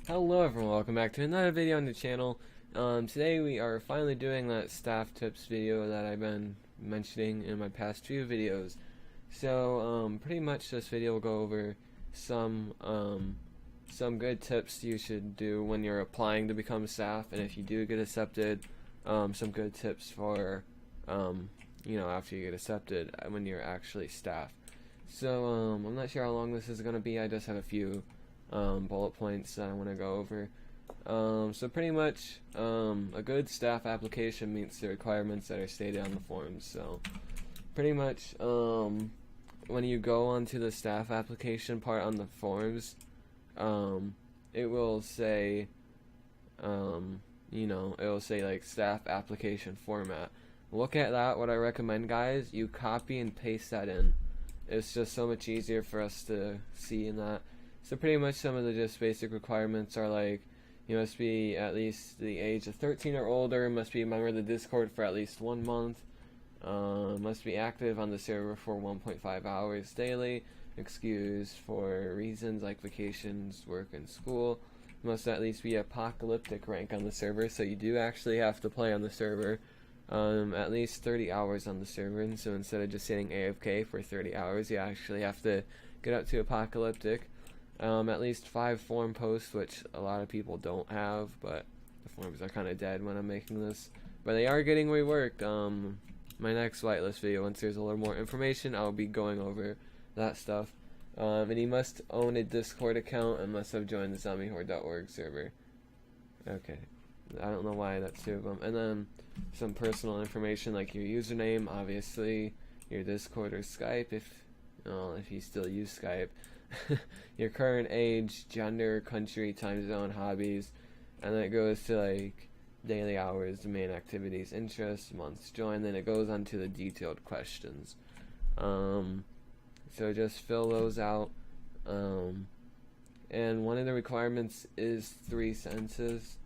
Hello everyone, welcome back to another video on the channel. Today we are finally doing that staff tips video that I've been mentioning in my past few videos. So pretty much this video will go over some good tips you should do when you're applying to become staff, and if you do get accepted, some good tips for after you get accepted when you're actually staff. So I'm not sure how long this is going to be. I just have a few bullet points that I want to go over. So pretty much a good staff application meets the requirements that are stated on the forms. So pretty much when you go onto the staff application part on the forms, it will say it will say like staff application format. Look at that. What I recommend, guys, you copy and paste that in. It's just so much easier for us to see in that. So pretty much some of the just basic requirements are like, you must be at least the age of 13 or older, must be a member of the Discord for at least 1 month, must be active on the server for 1.5 hours daily, excused for reasons like vacations, work, and school, must at least be apocalyptic rank on the server, so you do actually have to play on the server, at least 30 hours on the server, and so instead of just sitting AFK for 30 hours, you actually have to get up to apocalyptic. At least 5 forum posts, which a lot of people don't have, but the forums are kind of dead when I'm making this. But they are getting reworked. My next whitelist video, once there's a little more information, I'll be going over that stuff. And you must own a Discord account and must have joined the zombiehorde.org server. Okay. I don't know why that's 2 of them. And then some personal information like your username, obviously, your Discord or Skype, if you still use Skype. Your current age, gender, country, time zone, hobbies, and then it goes to like daily hours, main activities, interests, months joined, then it goes on to the detailed questions. So just fill those out. And one of the requirements is 3 sentences.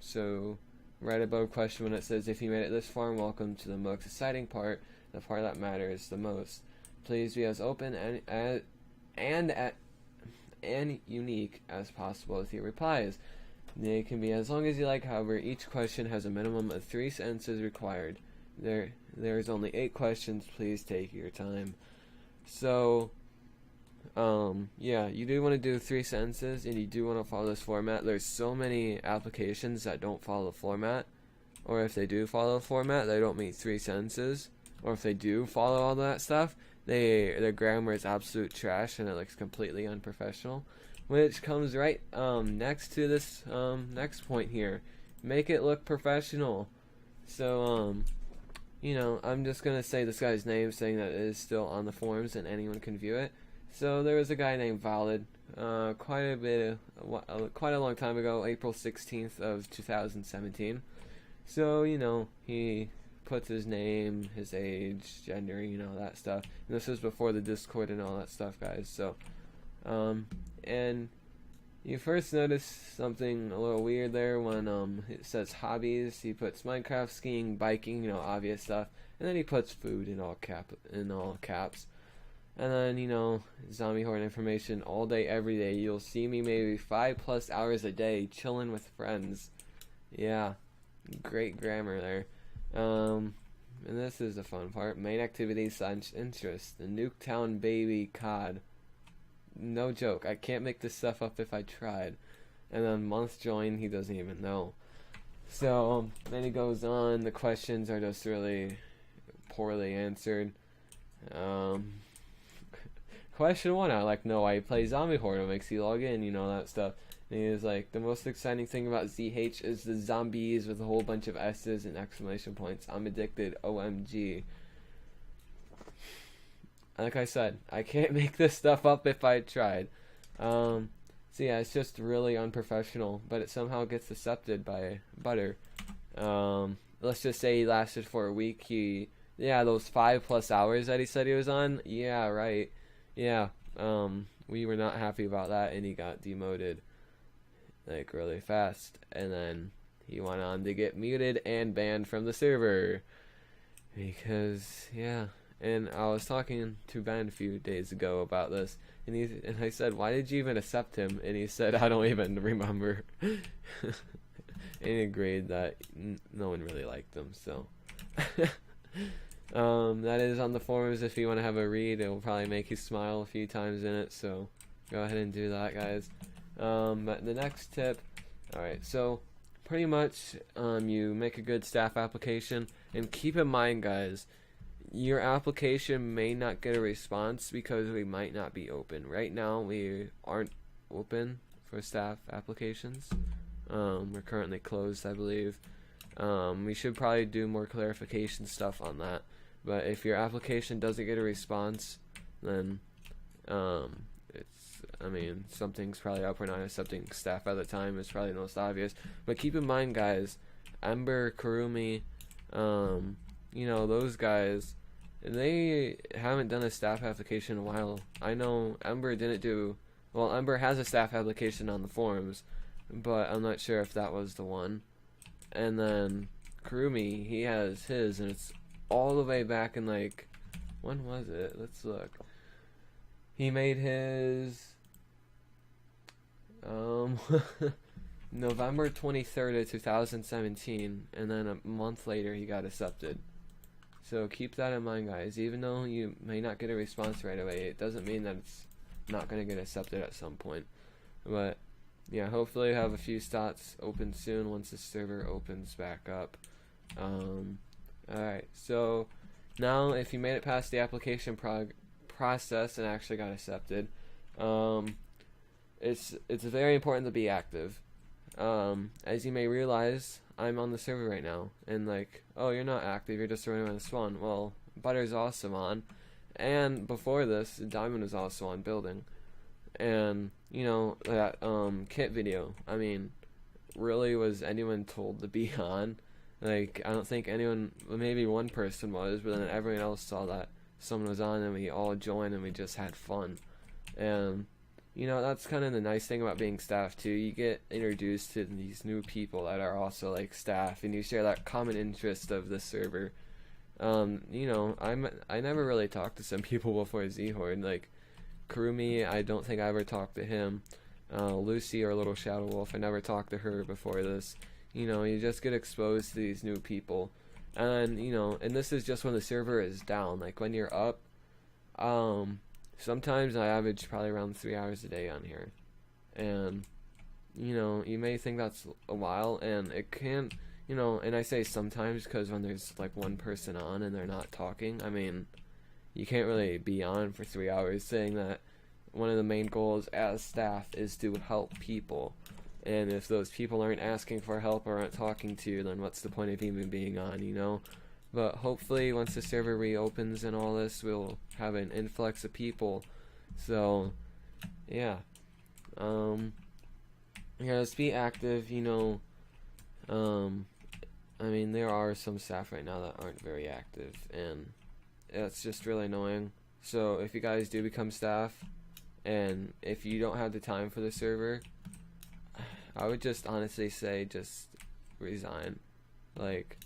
So right above question when it says, if you made it this far, welcome to the most exciting part, the part that matters the most. Please be as open and unique as possible with your replies. They can be as long as you like, however, each question has a minimum of 3 sentences required. There's only 8 questions, please take your time. So, yeah, you do want to do 3 sentences, and you do want to follow this format. There's so many applications that don't follow the format, or if they do follow the format, they don't meet 3 sentences, or if they do follow all that stuff, their grammar is absolute trash and it looks completely unprofessional, which comes right next to this next point here. Make it look professional. So I'm just gonna say this guy's name, saying that it is still on the forums and anyone can view it. So there was a guy named Valid quite a long time ago, April 16th of 2017. So he puts his name, his age, gender, that stuff. And this is before the Discord and all that stuff, guys. So, and you first notice something a little weird there when it says hobbies. He puts Minecraft, skiing, biking, obvious stuff, and then he puts food in all caps. And then zombie horde information all day, every day. You'll see me maybe 5+ hours a day chilling with friends. Yeah, great grammar there. And this is the fun part. Main activities / interest. The Nuketown baby COD. No joke. I can't make this stuff up if I tried. And then month join, he doesn't even know. So then he goes on. The questions are just really poorly answered. Question 1, I like know why you play Zombie Horde. It makes you log in, that stuff. And he was like, the most exciting thing about ZH is the zombies with a whole bunch of S's and exclamation points. I'm addicted, OMG. Like I said, I can't make this stuff up if I tried. So yeah, it's just really unprofessional, but it somehow gets accepted by Butter. Let's just say he lasted for a week. Those 5+ hours that he said he was on, yeah, right. Yeah, we were not happy about that, and he got demoted like really fast, and then he went on to get muted and banned from the server because, yeah. And I was talking to Ben a few days ago about this, And I said, why did you even accept him? And he said, I don't even remember. And he agreed that no one really liked him. So that is on the forums. If you want to have a read, it will probably make you smile a few times in it. So go ahead and do that, guys. But the next tip. Alright, so pretty much you make a good staff application, and keep in mind, guys, your application may not get a response because we might not be open. Right now we aren't open for staff applications. We're currently closed, I believe. We should probably do more clarification stuff on that, but if your application doesn't get a response, then something's probably up. We're not accepting staff at the time. It's probably the most obvious. But keep in mind, guys, Ember, Kurumi, those guys, they haven't done a staff application in a while. I know Ember didn't do, well, Ember has a staff application on the forums, but I'm not sure if that was the one. And then Kurumi, he has his, and it's all the way back in, like, when was it? Let's look. He made his November 23rd of 2017, and then a month later he got accepted. So keep that in mind, guys. Even though you may not get a response right away, it doesn't mean that it's not going to get accepted at some point. But yeah, hopefully have a few slots open soon once the server opens back up. Alright, so now if you made it past the application process and actually got accepted, it's very important to be active. As you may realize, I'm on the server right now, and like, oh, you're not active, you're just running around the spawn. Well, Butter's also on, and before this, Diamond was also on building. And that kit video, I mean, really, was anyone told to be on? Like, I don't think anyone, maybe one person was, but then everyone else saw that someone was on, and we all joined, and we just had fun. And that's kind of the nice thing about being staff too. You get introduced to these new people that are also like staff, and you share that common interest of the server. I never really talked to some people before Zhorde. Like Kurumi, I don't think I ever talked to him. Lucy, or Little Shadow Wolf, I never talked to her before this. You just get exposed to these new people, and and this is just when the server is down. Like when you're up, sometimes I average probably around 3 hours a day on here, and you may think that's a while, and it can, and I say sometimes because when there's like one person on and they're not talking, I mean, you can't really be on for 3 hours, saying that one of the main goals as staff is to help people, and if those people aren't asking for help or aren't talking to you, then what's the point of even being on, But hopefully once the server reopens and all this, we'll have an influx of people. So yeah, let's be active. I mean, there are some staff right now that aren't very active, and it's just really annoying. So if you guys do become staff, and if you don't have the time for the server, I would just honestly say just resign. Like,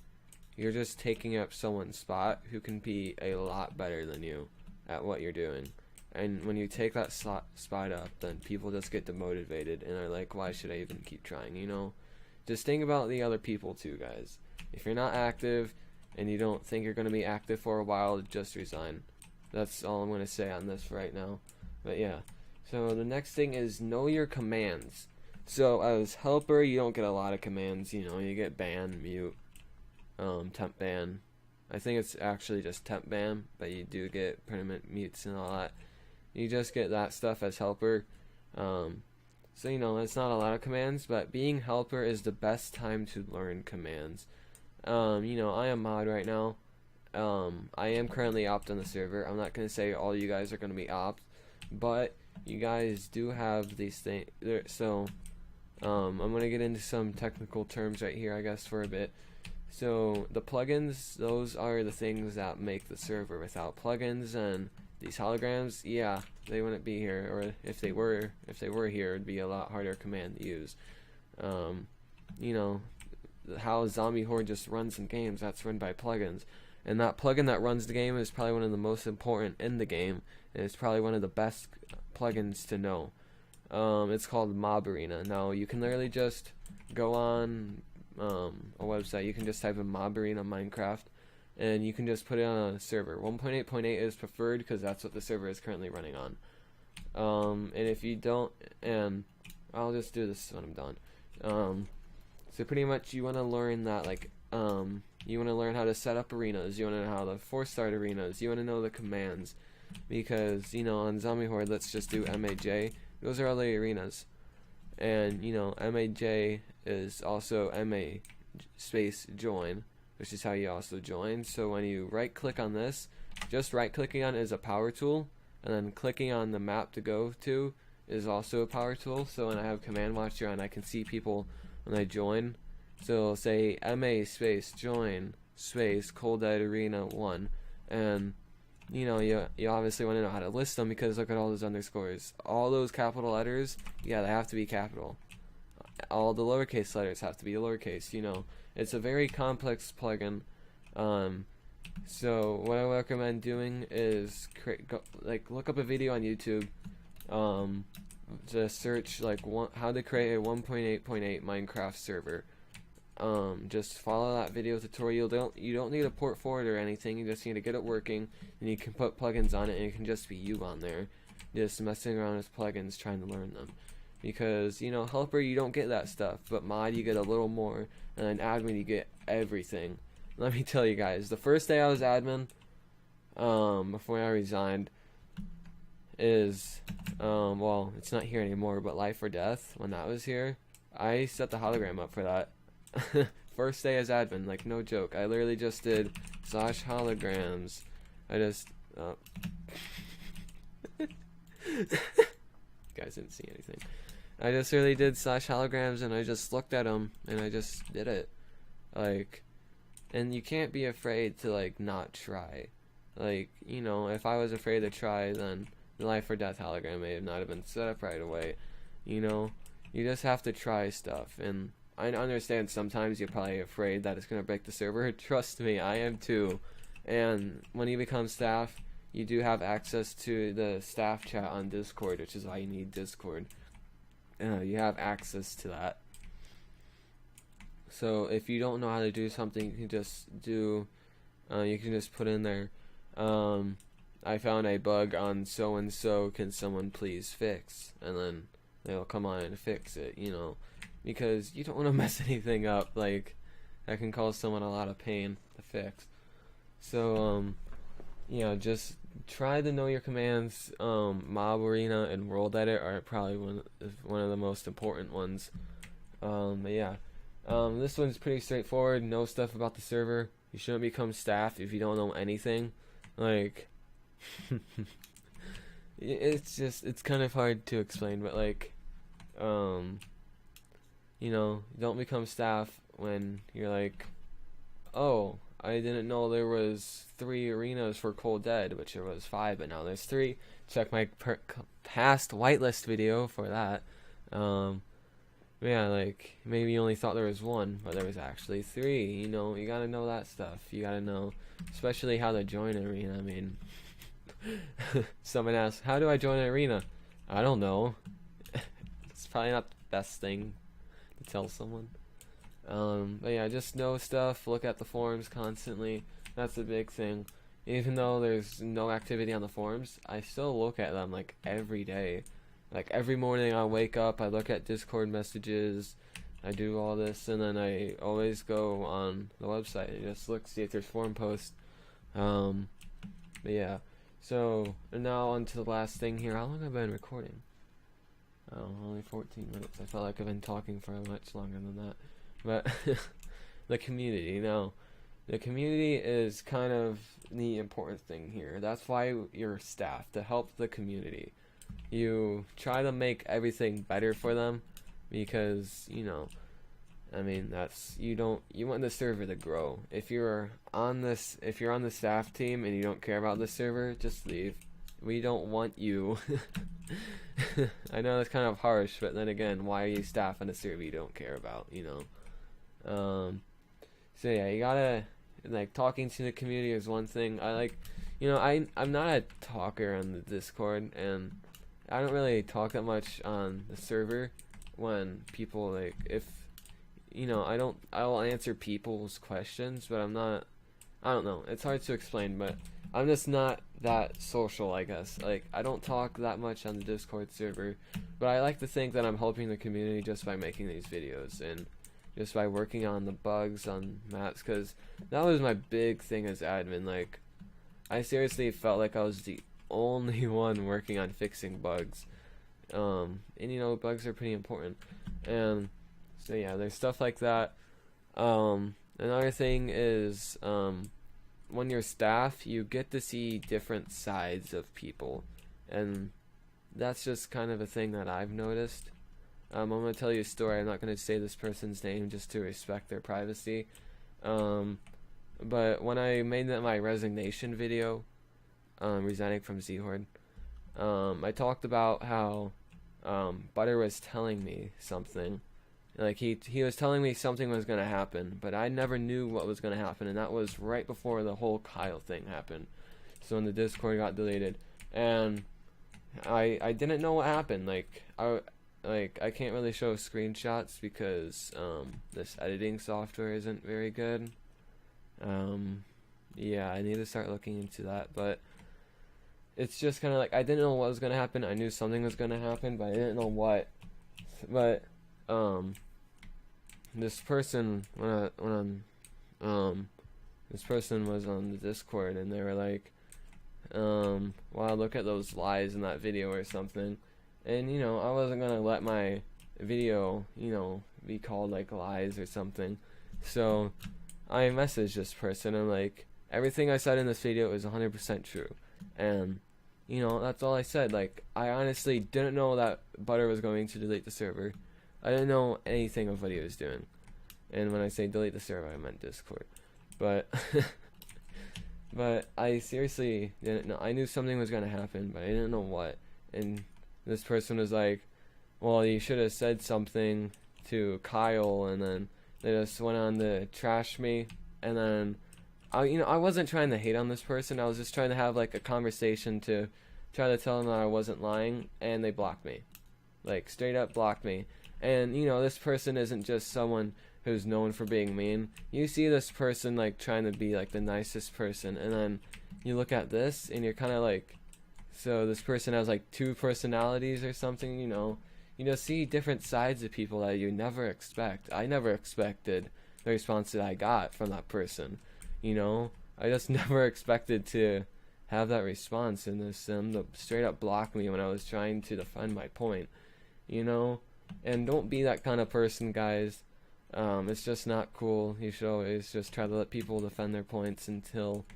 you're just taking up someone's spot who can be a lot better than you at what you're doing. And when you take that spot up, then people just get demotivated and are like, why should I even keep trying, Just think about the other people too, guys. If you're not active and you don't think you're going to be active for a while, just resign. That's all I'm going to say on this right now. But yeah, so the next thing is know your commands. So as helper, you don't get a lot of commands, you get ban, mute, temp ban. I think it's actually just temp ban, but you do get permanent mutes and all that. You just get that stuff as helper. So it's not a lot of commands, but being helper is the best time to learn commands. I am mod right now. I am currently opt on the server. I'm not going to say all you guys are going to be opt, but you guys do have these things. So I'm going to get into some technical terms right here, I guess, for a bit. So the plugins, those are the things that make the server. Without plugins and these holograms, yeah, they wouldn't be here. Or if they were here, it'd be a lot harder command to use. How Zombie Horde just runs in games, that's run by plugins. and that plugin that runs the game is probably one of the most important in the game, and it's probably one of the best plugins to know. It's called Mob Arena. Now you can literally just go on a website. You can just type in Mob Arena Minecraft, and you can just put it on a server. 1.8.8 is preferred because that's what the server is currently running on. And if you don't, and I'll just do this when I'm done. So pretty much you want to learn that, like, you want to learn how to set up arenas. You want to know how to force start arenas. You want to know the commands, because on Zombie Horde, let's just do MAJ. Those are all the arenas, and MAJ is also MA space join, which is how you also join. So when you right click on this, just right clicking on it is a power tool, and then clicking on the map to go to is also a power tool. So when I have command watcher on, I can see people when I join. So it'll say MA space join space Cold Dead Arena 1, and you obviously want to know how to list them, because look at all those underscores. All those capital letters, yeah, they have to be capital. All the lowercase letters have to be lowercase. It's a very complex plugin. So what I recommend doing is look up a video on YouTube. Just search how to create a 1.8.8 Minecraft server. Just follow that video tutorial. You don't need to port forward or anything. You just need to get it working, and you can put plugins on it, and it can just be you on there, just messing around with plugins, trying to learn them. Because helper, you don't get that stuff, but mod you get a little more, and then admin you get everything. Let me tell you guys, the first day I was admin, before I resigned, is well, it's not here anymore, but Life or Death, when that was here, I set the hologram up for that. First day as admin, like, no joke. I literally just did /holograms. I just guys didn't see anything. I just really did /holograms, and I just looked at them, and I just did it. And you can't be afraid to not try. If I was afraid to try, then the Life or Death hologram may not have been set up right away. You just have to try stuff, and I understand sometimes you're probably afraid that it's going to break the server. Trust me, I am too. And when you become staff, you do have access to the staff chat on Discord, which is why you need Discord. You have access to that. So if you don't know how to do something, you can just put in there, I found a bug on so and so, can someone please fix? And then they'll come on and fix it, because you don't want to mess anything up that can cause someone a lot of pain to fix. So just try to know your commands. Mob Arena and World Edit are probably one of the most important ones. But yeah, this one's pretty straightforward. Know stuff about the server. You shouldn't become staff if you don't know anything. It's kind of hard to explain, but don't become staff when you're oh, I didn't know there was 3 arenas for Cold Dead, which there was 5, but now there's 3. Check my past whitelist video for that. Yeah, maybe you only thought there was 1, but there was actually 3. You gotta know that stuff. You gotta know, especially how to join an arena. I mean, someone asks, how do I join an arena? I don't know. It's probably not the best thing to tell someone. But yeah, just know stuff. Look at the forums constantly. That's a big thing. Even though there's no activity on the forums, I still look at them every day. Every morning I wake up, I look at Discord messages, I do all this, and then I always go on the website and just see if there's forum posts. But yeah, so now on to the last thing here. How long have I been recording? Oh, only 14 minutes. I felt like I've been talking for much longer than that. But the community. Now, the community is kind of the important thing here. That's why you're staff, to help the community. You try to make everything better for them, because I mean, you want the server to grow. If you're on the staff team and you don't care about the server, just leave. We don't want you. I know that's kind of harsh, but then again, why are you staff on a server you don't care about? So yeah, you gotta like talking to the community is one thing. I like, I'm not a talker on the Discord, and I don't really talk that much on the server when people like, if I'll answer people's questions, but I don't know, it's hard to explain, but I'm just not that social, I guess. Like, I don't talk that much on the Discord server, but I like to think that I'm helping the community just by making these videos and just by working on the bugs on maps, because that was my big thing as admin. Like, I seriously felt like I was the only one working on fixing bugs. And bugs are pretty important. And so yeah, there's stuff like that. Another thing is, when you're staff, you get to see different sides of people, and that's just kind of a thing that I've noticed. I'm going to tell you a story. I'm not going to say this person's name just to respect their privacy. But when I made my resignation video, resigning from Zhorde, I talked about how Butter was telling me something. Like, he was telling me something was going to happen, but I never knew what was going to happen, and that was right before the whole Kyle thing happened. So when the Discord got deleted, and I didn't know what happened. Like, I can't really show screenshots because this editing software isn't very good. Yeah, I need to start looking into that, but it's just kind of like, I didn't know what was going to happen. I knew something was going to happen, but I didn't know what. But this person, this person was on the Discord, and they were like, wow, look at those lies in that video or something. And I wasn't gonna let my video be called like lies or something. So I messaged this person. I'm like, everything I said in this video is 100% true, and that's all I said. Like, I honestly didn't know that Butter was going to delete the server. I didn't know anything of what he was doing. And when I say delete the server, I meant Discord. But but I seriously didn't know. I knew something was going to happen, but I didn't know what. And this person was like, well, you should have said something to Kyle, and then they just went on to trash me. And then I wasn't trying to hate on this person. I was just trying to have like a conversation to try to tell them that I wasn't lying, and they blocked me. Like, straight up blocked me. And this person isn't just someone who's known for being mean. You see this person like trying to be like the nicest person, and then you look at this and you're kind of like, so this person has like two personalities or something. You just see different sides of people that you never expect. I never expected the response that I got from that person. I just never expected to have that response, and them to straight up block me when I was trying to defend my point. And don't be that kind of person, guys. It's just not cool. You should always just try to let people defend their points until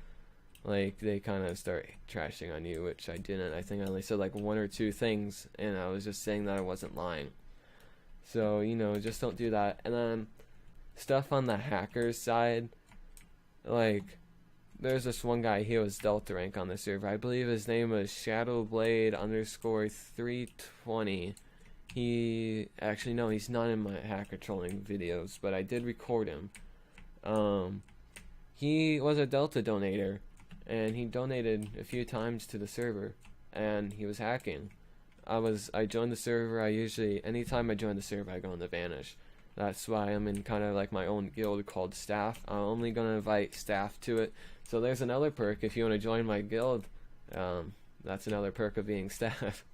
like they kind of start trashing on you, which I didn't. I think I only said like one or two things, and I was just saying that I wasn't lying. So just don't do that. And then stuff on the hackers side, like, there's this one guy, he was Delta rank on the server. I believe his name was Shadowblade_320. He actually, no, he's not in my hacker trolling videos, but I did record him. He was a Delta donator, and he donated a few times to the server, and he was hacking. I joined the server. Anytime I join the server, I go into Vanish. That's why I'm in kind of like my own guild called Staff. I'm only going to invite staff to it. So there's another perk if you want to join my guild. That's another perk of being staff.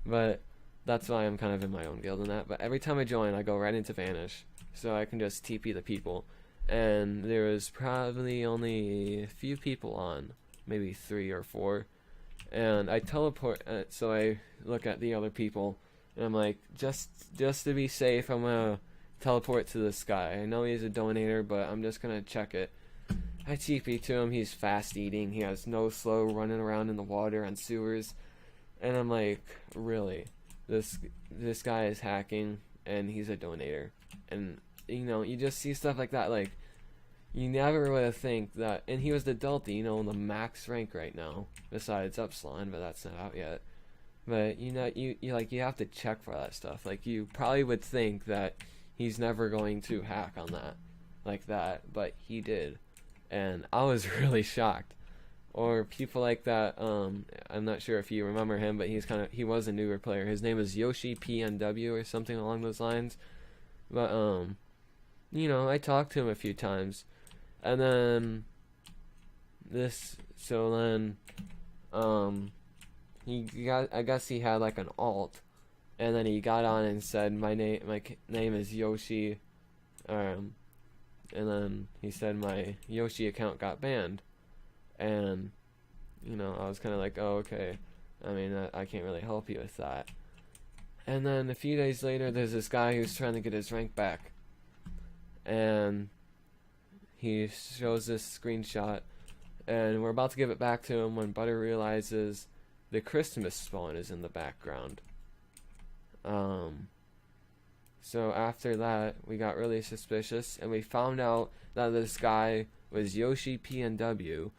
But that's why I'm kind of in my own guild and that. But every time I join, I go right into Vanish, so I can just TP the people. And there was probably only a few people on, maybe 3 or 4. And I teleport, so I look at the other people, and I'm like, just to be safe, I'm gonna teleport to this guy. I know he's a donator, but I'm just gonna check it. I TP to him. He's fast eating. He has no slow, running around in the water on sewers. And I'm like, really? This guy is hacking, and he's a donator. And you just see stuff like that. Like, you never would have think that. And he was the Delta, the max rank right now, besides Upsilon, but that's not out yet. But you have to check for that stuff. Like, you probably would think that he's never going to hack on that like that, but he did. and I was really shocked. Or people like that. I'm not sure if you remember him, but he was a newer player. His name is Yoshi PNW or something along those lines. But you know, I talked to him a few times, and then I guess he had like an alt, and then he got on and said my name is Yoshi, and then he said my Yoshi account got banned, and you know, I was kind of like, oh, okay. I mean, I can't really help you with that. And then a few days later, there's this guy who's trying to get his rank back, and he shows this screenshot, and we're about to give it back to him when Butter realizes the Christmas spawn is in the background. So after that, we got really suspicious, and we found out that this guy was Yoshi PNW,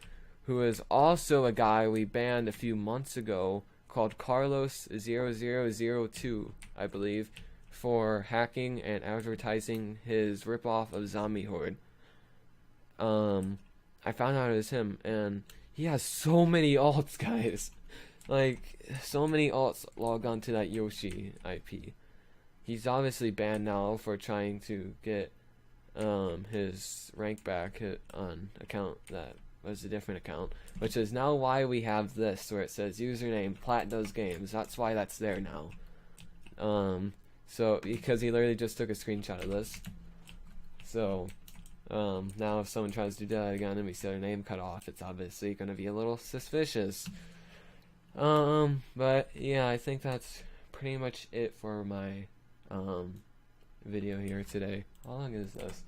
who is also a guy we banned a few months ago called Carlos0002, I believe, for hacking and advertising his ripoff of Zombie Horde. I found out it was him, and he has so many alts, guys. Like, so many alts log on to that Yoshi IP. He's obviously banned now for trying to get his rank back on account that was a different account, which is now why we have this where it says username Plat Does Games. That's why that's there now. So because he literally just took a screenshot of this. So now if someone tries to do that again and we see their name cut off, it's obviously going to be a little suspicious. But yeah, I think that's pretty much it for my video here today. How long is this?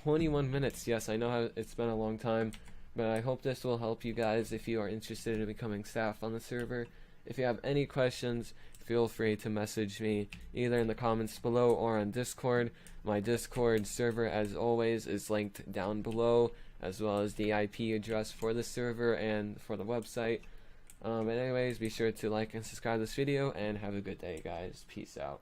21 minutes. Yes, I know how it's been a long time, but I hope this will help you guys if you are interested in becoming staff on the server. If you have any questions, feel free to message me either in the comments below or on Discord. My Discord server, as always, is linked down below, as well as the IP address for the server and for the website. But anyways, be sure to like and subscribe this video, and have a good day, guys. Peace out.